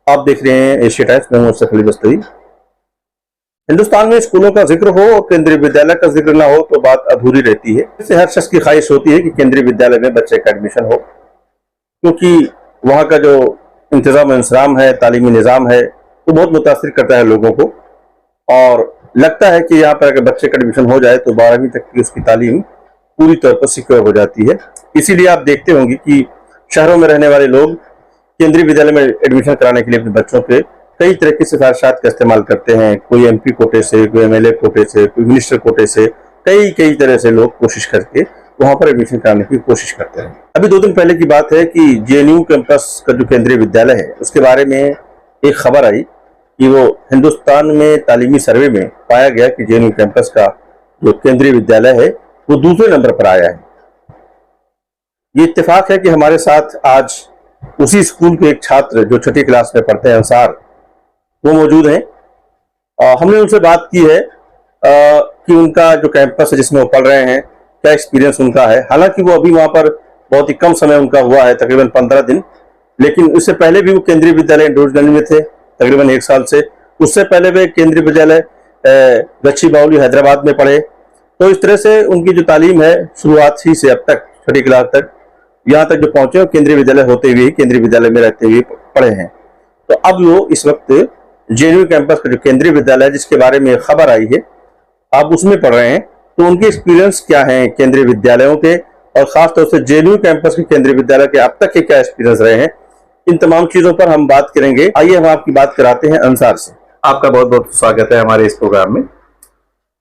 आप देख रहे हैं एशिया टाइम्स में मुझसे खली बस्तरी। हिंदुस्तान में स्कूलों का जिक्र हो और केंद्रीय विद्यालय का जिक्र ना हो तो बात अधूरी रहती है। इससे हर शख्स की ख्वाहिश होती है कि केंद्रीय विद्यालय में बच्चे का एडमिशन हो, क्योंकि वहाँ का जो इंतजाम इंसराम है, तालीमी निज़ाम है, वो बहुत मुतासिर करता है लोगों को। और लगता है कि यहाँ पर अगर बच्चे का एडमिशन हो जाए तो 12वीं तक की उसकी तालीम पूरी तौर पर सिक्योर हो जाती है। इसीलिए आप देखते होंगे कि शहरों में रहने वाले लोग केंद्रीय विद्यालय में एडमिशन कराने के लिए अपने बच्चों के कई तरह की सिफारिशात का इस्तेमाल करते हैं। कोई एमपी कोटे से, कोई एमएलए कोटे से, कोई मिनिस्टर कोटे से, कई तरह से लोग कोशिश करके वहां पर एडमिशन कराने की कोशिश करते हैं। अभी 2 दिन पहले की बात है कि जेएनयू कैंपस का जो केंद्रीय विद्यालय है उसके बारे में एक खबर आई कि वो हिंदुस्तान में तालीमी सर्वे में पाया गया कि जेएनयू कैंपस का जो केंद्रीय विद्यालय है वो दूसरे नंबर पर आया है। ये इत्तेफाक है कि हमारे साथ आज उसी स्कूल के एक छात्र जो 6ठी क्लास में पढ़ते हैं, अंसार, वो मौजूद हैं। हमने उनसे बात की है कि उनका जो कैंपस है जिसमें वो पढ़ रहे हैं, क्या एक्सपीरियंस उनका है। हालांकि वो अभी वहाँ पर बहुत ही कम समय उनका हुआ है, तकरीबन 15 दिन, लेकिन उससे पहले भी वो केंद्रीय विद्यालय इंडोरगंज में थे तकरीबन 1 साल से। उससे पहले वे केंद्रीय विद्यालय गच्चीबावली हैदराबाद में पढ़े। तो इस तरह से उनकी जो तालीम है शुरुआत ही से अब तक 6ठी क्लास तक यहाँ तक जो पहुंचे, केंद्रीय विद्यालय होते हुए, केंद्रीय विद्यालय में रहते हुए पढ़े हैं। तो अब वो इस वक्त जेएनयू कैंपस का जो केंद्रीय विद्यालय जिसके बारे में खबर आई है, आप उसमें पढ़ रहे हैं। तो उनके एक्सपीरियंस क्या हैं केंद्रीय विद्यालयों के, और खासतौर से जेएनयू कैंपस के केंद्रीय विद्यालय के अब तक के क्या एक्सपीरियंस रहे हैं, इन तमाम चीजों पर हम बात करेंगे। आइए हम आपकी बात कराते हैं अंसार से। आपका बहुत बहुत स्वागत है हमारे इस प्रोग्राम में।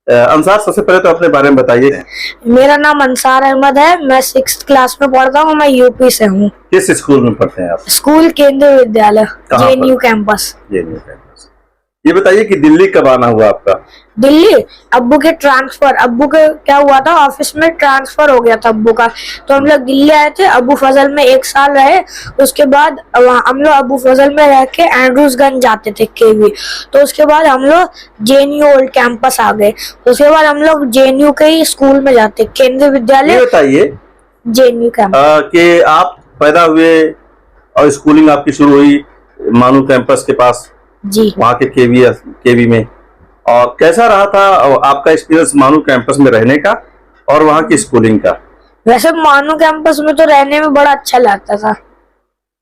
अंसार, सबसे पहले तो अपने बारे में बताइए। मेरा नाम अंसार अहमद है, मैं 6th क्लास में पढ़ता हूँ, मैं यूपी से हूँ। किस स्कूल में पढ़ते हैं आप? स्कूल केंद्रीय विद्यालय जेएनयू कैंपस। JNU campus. ये बताइए कि दिल्ली कब आना हुआ आपका? दिल्ली अब्बू के ट्रांसफर, अब्बू के क्या हुआ था, ऑफिस में ट्रांसफर हो गया था अब्बू का, तो हम लोग दिल्ली आए थे। अबू फजल में 1 साल रहे, उसके बाद हम लोग अबू फजल में रह के एंड्रूजगंज जाते थे केवी। तो उसके बाद हम लोग जेएनयू ओल्ड कैंपस आ गए। उसके बाद हम लोग जेएनयू के ही स्कूल में जाते, केंद्रीय विद्यालय। बताइए जेएनयू कैंपस कि आप पैदा हुए और स्कूलिंग आपकी शुरू हुई मानू कैंपस के पास जी, वहाँ के केवी में, और कैसा रहा था आपका एक्सपीरियंस मानू कैंपस में रहने का और वहाँ की स्कूलिंग का? वैसे मानू कैंपस में तो रहने में बड़ा अच्छा लगता था।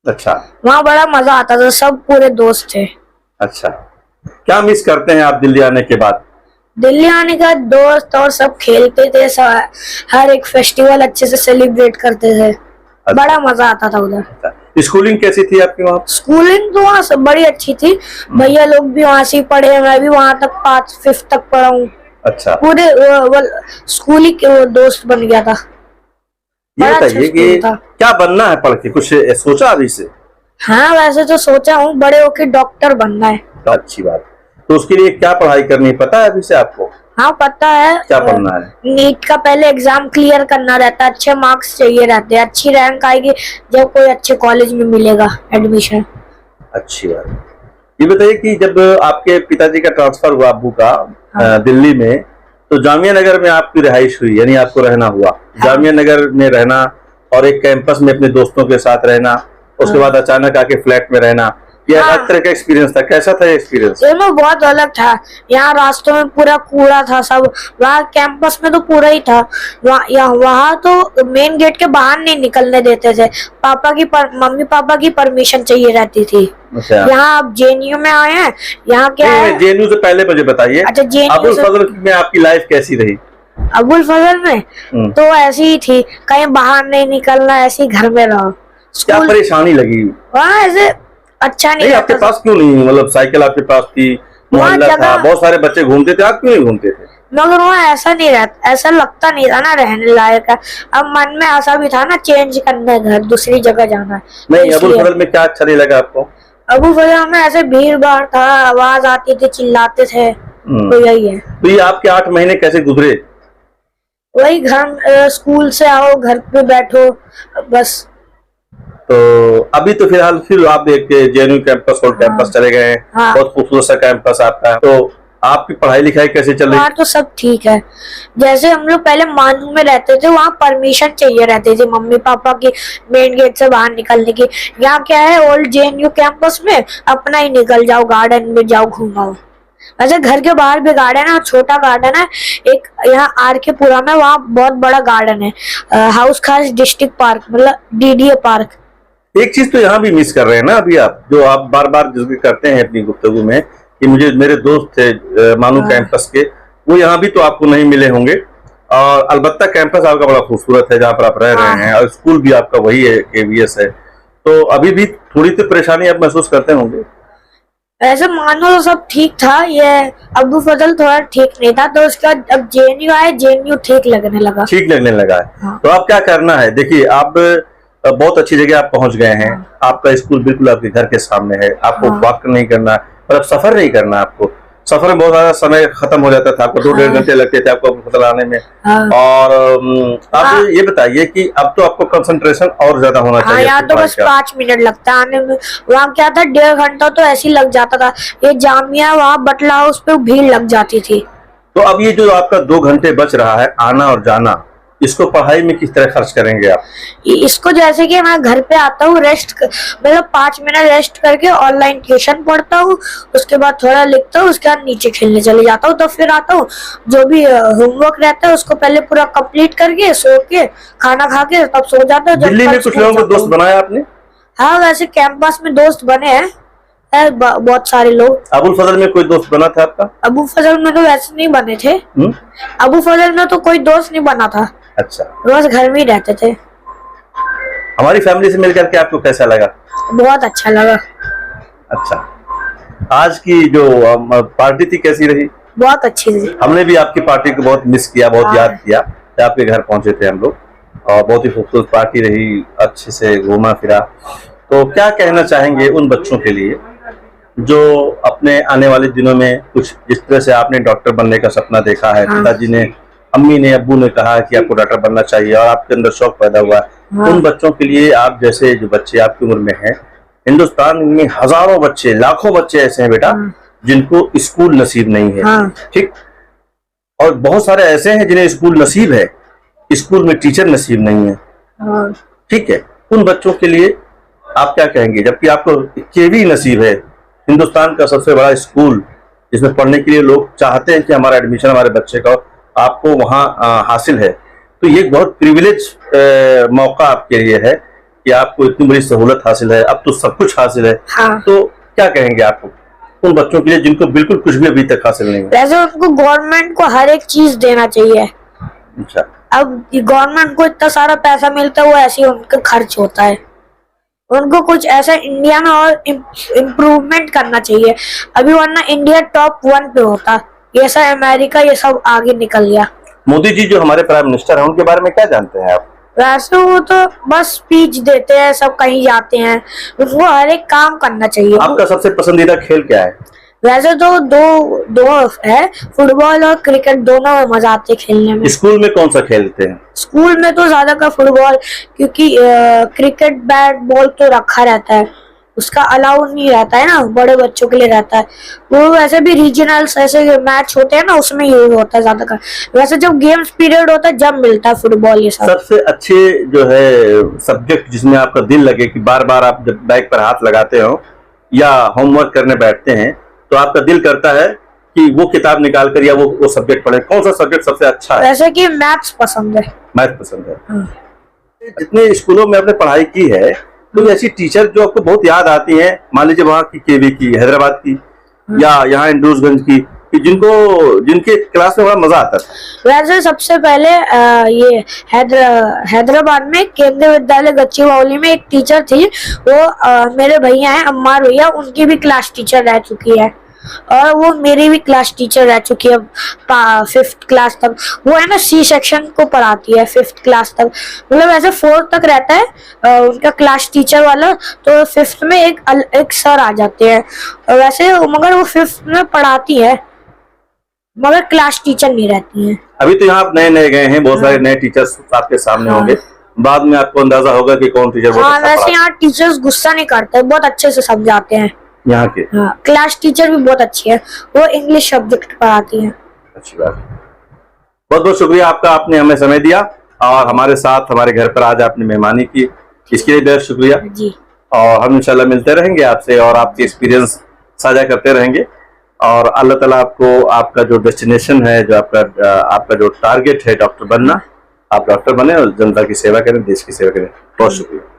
अच्छा, वहाँ बड़ा मजा आता था, सब पूरे दोस्त थे। अच्छा, क्या मिस करते हैं आप दिल्ली आने के बाद? दिल्ली आने का दोस्त और सब खेलते थे, हर एक फेस्टिवल अच्छे से सेलिब्रेट करते थे। अच्छा, बड़ा मजा आता था उधर। अच्छा, स्कूलिंग कैसी थी आपकी वहाँ? स्कूलिंग तो वहाँ सब बड़ी अच्छी थी। भैया लोग भी वहाँ से पढ़े, मैं भी वहाँ तक 5th तक पढ़ा हूँ। अच्छा, पूरे स्कूल ही के दोस्त बन गया था। ये बताइए कि क्या बनना है पढ़ के, कुछ सोचा अभी से? हाँ, वैसे तो सोचा हूँ, बड़े होके डॉक्टर बनना है। तो अच्छी बात। तो उसके लिए क्या पढ़ाई करनी है, पता है अभी से आपको? हाँ, पता है। क्या पढ़ना है? नीट का पहले एग्जाम क्लियर करना रहता है, अच्छे मार्क्स चाहिए रहते हैं, अच्छी रैंक आएगी जब कोई अच्छे कॉलेज में मिलेगा एडमिशन। अच्छी बात। ये बताइए कि जब आपके पिताजी का ट्रांसफर हुआ अब्बू का, हाँ, दिल्ली में, तो जामिया नगर में आपकी रिहाइश हुई, यानी आपको रहना हुआ। हाँ। जामिया नगर में रहना और एक कैंपस में अपने दोस्तों के साथ रहना, उसके बाद अचानक आके फ्लैट में रहना, ये अलग तरह का एक्सपीरियंस था। कैसा था एक्सपीरियंस? दोनों बहुत अलग था। यहाँ रास्तों में पूरा कूड़ा था सब, वहाँ कैंपस में तो पूरा ही था। वहाँ तो मेन गेट के बाहर नहीं निकलने देते थे, मम्मी पापा की परमिशन चाहिए रहती थी। अच्छा। यहाँ आप जेएनयू में आए हैं, यहाँ क्या है? जेएनयू से पहले मुझे बताइए। अच्छा, अबुल फजल में आपकी लाइफ कैसी रही? अबुल फजल में तो ऐसी ही थी, कहीं बाहर नहीं निकलना, ऐसी घर में रहो। क्या परेशानी लगी वहाँ? ऐसे अच्छा नहीं। आपके पास क्यों नहीं, मतलब साइकिल आपके पास थी, मोहल्ला था, बहुत सारे बच्चे घूमते थे, आप क्यों नहीं घूमते थे? मगर वहाँ ऐसा नहीं रहता, ऐसा लगता नहीं था ना रहने लायक है। अब मन में ऐसा भी था ना चेंज करना, घर दूसरी जगह जाना। नहीं, अबुल फजल में क्या अच्छा नहीं लगा आपको? अबू फजल में ऐसे भीड़ भाड़ था, आवाज आती थी, चिल्लाते थे, तो यही है। तो ये आपके 8 महीने कैसे गुजरे? वही घर, स्कूल से आओ, घर पे बैठो, बस। तो अभी तो फिलहाल फिर आप एक जेएनयू कैंपस और कैंपस चले गए हैं। हाँ। बहुत खूबसूरत सा कैंपस आपका। तो आपकी पढ़ाई लिखाई कैसे चल रही वहाँ तो सब ठीक है। जैसे हम लोग पहले मानू में रहते थे, वहाँ परमिशन चाहिए रहती थी मम्मी पापा की मेन गेट से बाहर निकलने की। यहाँ क्या है, ओल्ड JNU कैंपस में अपना ही निकल जाओ, गार्डन में जाओ, घूमाओ। वैसे घर के बाहर भी गार्डन है, छोटा गार्डन है एक यहाँ RK पुरा में, वहाँ बहुत बड़ा गार्डन है, हाउस खास डिस्ट्रिक्ट पार्क, मतलब DDA पार्क। एक चीज तो यहाँ भी मिस कर रहे हैं ना अभी आप, जो आप बार बार जिक्र करते हैं अपनी गुफ्तगू में कि मुझे मेरे दोस्त थे मानू कैंपस के, वो यहाँ भी तो आपको नहीं मिले होंगे। और अलबत्ता कैंपस आपका बड़ा खूबसूरत है जहाँ पर आप रह रहे हैं, और स्कूल भी आपका वही है, KVS है। तो अभी भी थोड़ी तो परेशानी आप महसूस करते होंगे। ऐसे मानो तो सब ठीक था, ये अब्बू फजल थोड़ा ठीक नहीं था, तो उसके बाद अब JNU आए, JNU ठीक लगने लगा। ठीक लगने लगा है। हाँ। तो अब क्या करना है, देखिए आप बहुत अच्छी जगह आप पहुंच गए हैं। आपका स्कूल बिल्कुल आपके घर के सामने है, आपको वॉक नहीं करना, मतलब सफर नहीं करना। आपको सफर में बहुत ज्यादा समय खत्म हो जाता था, आपको 2-1.5 घंटे लगते थे आपको फसल आने में। और आप ये बताइए कि अब तो आपको कंसंट्रेशन और ज्यादा होना चाहिए। यहाँ तो बस 5 मिनट लगता है आने में, वहाँ क्या था 1.5 घंटा तो ऐसे ही लग जाता था। ये जामिया वहाँ बटला हाउस पे भीड़ लग जाती थी। तो अब ये जो आपका 2 घंटे बच रहा है आना और जाना, इसको पढ़ाई में किस तरह खर्च करेंगे आप? इसको जैसे कि मैं घर पे आता हूँ, मतलब 5 मिनट रेस्ट करके ऑनलाइन ट्यूशन पढ़ता हूँ, उसके बाद थोड़ा लिखता हूँ, उसके बाद नीचे खेलने चले जाता हूँ। तो फिर आता हूँ, जो भी होमवर्क रहता है उसको पहले पूरा कंप्लीट करके सो के खाना खा के तब सो जाता हूँ। दिल्ली में कुछ लोगों को दोस्त बनाया आपने? हाँ, वैसे कैंपस में दोस्त बने हैं बहुत सारे लोग। अबुल फजल में कोई दोस्त बना था आपका? अबू फजल में तो वैसे नहीं बने थे। अबू फजल में तो कोई दोस्त नहीं बना था। अच्छा, बस घर में ही रहते थे। हमारी फैमिली से मिलकर के आपको कैसा लगा? बहुत अच्छा लगा। अच्छा, आज की जो पार्टी थी कैसी रही? बहुत अच्छी थी। हमने भी आपकी पार्टी को बहुत मिस किया, बहुत याद किया। आपके घर पहुंचे थे हम लोग और बहुत ही खूबसूरत पार्टी रही, अच्छे से घूमा फिरा। तो क्या कहना चाहेंगे उन बच्चों के लिए जो अपने आने वाले दिनों में कुछ, जिस तरह से आपने डॉक्टर बनने का सपना देखा है, पिताजी ने, अम्मी ने, अब्बू ने कहा कि आपको डॉक्टर बनना चाहिए और आपके अंदर शौक पैदा हुआ, उन बच्चों के लिए, आप जैसे जो बच्चे आपकी उम्र में हैं, हिंदुस्तान में हजारों बच्चे, लाखों बच्चे ऐसे हैं बेटा जिनको स्कूल नसीब नहीं है, ठीक, और बहुत सारे ऐसे हैं जिन्हें स्कूल नसीब है, स्कूल में टीचर नसीब नहीं है, ठीक है। उन बच्चों के लिए आप क्या कहेंगे, जबकि आपको KV नसीब है, हिंदुस्तान का सबसे बड़ा स्कूल जिसमें पढ़ने के लिए लोग चाहते हैं कि हमारा एडमिशन हमारे बच्चे का आपको वहाँ हासिल है। तो ये बहुत प्रिविलेज मौका आपके लिए है कि आपको इतनी बड़ी सहूलत हासिल है, अब तो सब कुछ हासिल है। तो क्या कहेंगे आपको उन बच्चों के लिए जिनको बिल्कुल कुछ भी अभी तक हासिल नहीं है? वैसे उनको गवर्नमेंट को हर एक चीज देना चाहिए। अच्छा, अब गवर्नमेंट को इतना सारा पैसा मिलता है, वो ऐसे ही उनका खर्च होता है। उनको कुछ ऐसा इंडिया में और इम्प्रूवमेंट करना चाहिए अभी, वरना इंडिया टॉप 1 पे होता। ये सब अमेरिका ये सब आगे निकल गया। मोदी जी जो हमारे प्राइम मिनिस्टर हैं, उनके बारे में क्या जानते हैं आप? वैसे वो तो बस स्पीच देते हैं, सब कहीं जाते हैं, उनको हर एक काम करना चाहिए। आपका सबसे पसंदीदा खेल क्या है? वैसे तो दो है, फुटबॉल और क्रिकेट, दोनों में मजा आते है खेलने में। स्कूल में कौन सा खेलते हैं? स्कूल में तो ज्यादा का फुटबॉल, क्योंकि क्रिकेट बैट बॉल तो रखा रहता है, उसका अलाउ नहीं रहता है ना, बड़े बच्चों के लिए रहता है। वो वैसे भी रीजनल्स ऐसे मैच होते हैं ना, उसमें यूज होता है ज्यादा का। वैसे जब गेम्स पीरियड होता है जब मिलता है फुटबॉल ये सब। सबसे अच्छे जो है सब्जेक्ट जिसमें आपका दिल लगे कि बार बार आप जब बैग पर हाथ लगाते हो या होमवर्क करने बैठते हैं तो आपका दिल करता है कि वो किताब निकाल कर या वो सब्जेक्ट पढ़े, कौन सा सब्जेक्ट सबसे अच्छा है? वैसे कि मैथ्स पसंद है। मैथ पसंद है। जितने स्कूलों में आपने पढ़ाई की है, तो ऐसी टीचर जो आपको बहुत याद आती हैं, मान लीजिए वहाँ की KV की, हैदराबाद की, या यहाँ एंड्रूसगंज की, जिनके क्लास में बड़ा मजा आता था? वैसे सबसे पहले ये हैदराबाद में केंद्रीय विद्यालय गच्चीवाली में एक टीचर थी, वो मेरे भैया हैं अम्मार भैया, उनकी भी क्लास टीचर रह चुकी है, और वो मेरी भी क्लास टीचर रह चुकी है 5th क्लास तक। वो है ना C सेक्शन को पढ़ाती है 5th क्लास तक, मतलब ऐसे 4th तक रहता है उनका क्लास टीचर वाला, तो 5th में एक सर आ जाते हैं, और वैसे मगर वो 5th में पढ़ाती है, मगर क्लास टीचर नहीं रहती है। अभी तो यहाँ आप नए गए हैं, बहुत सारे नए टीचर्स आपके सामने होंगे, बाद में आपको अंदाजा होगा कि कौन टीचर बहुत अच्छा वैसे यहाँ टीचर्स गुस्सा नहीं करते, बहुत अच्छे से समझाते हैं। यहाँ के? हाँ, क्लास टीचर भी बहुत अच्छी है, वो इंग्लिश सब्जेक्ट पढ़ाती है। अच्छी बात। बहुत बहुत शुक्रिया आपका, आपने हमें समय दिया और हमारे साथ हमारे घर पर आज आपने मेहमानी की, इसके लिए बहुत शुक्रिया जी। और हम इंशाल्लाह मिलते रहेंगे आपसे और आपके एक्सपीरियंस साझा करते रहेंगे और अल्लाह ताला आपको आपका जो डेस्टिनेशन है, जो आपका जो टारगेट है डॉक्टर बनना, आप डॉक्टर बने और जनता की सेवा करें, देश की सेवा करें। बहुत शुक्रिया।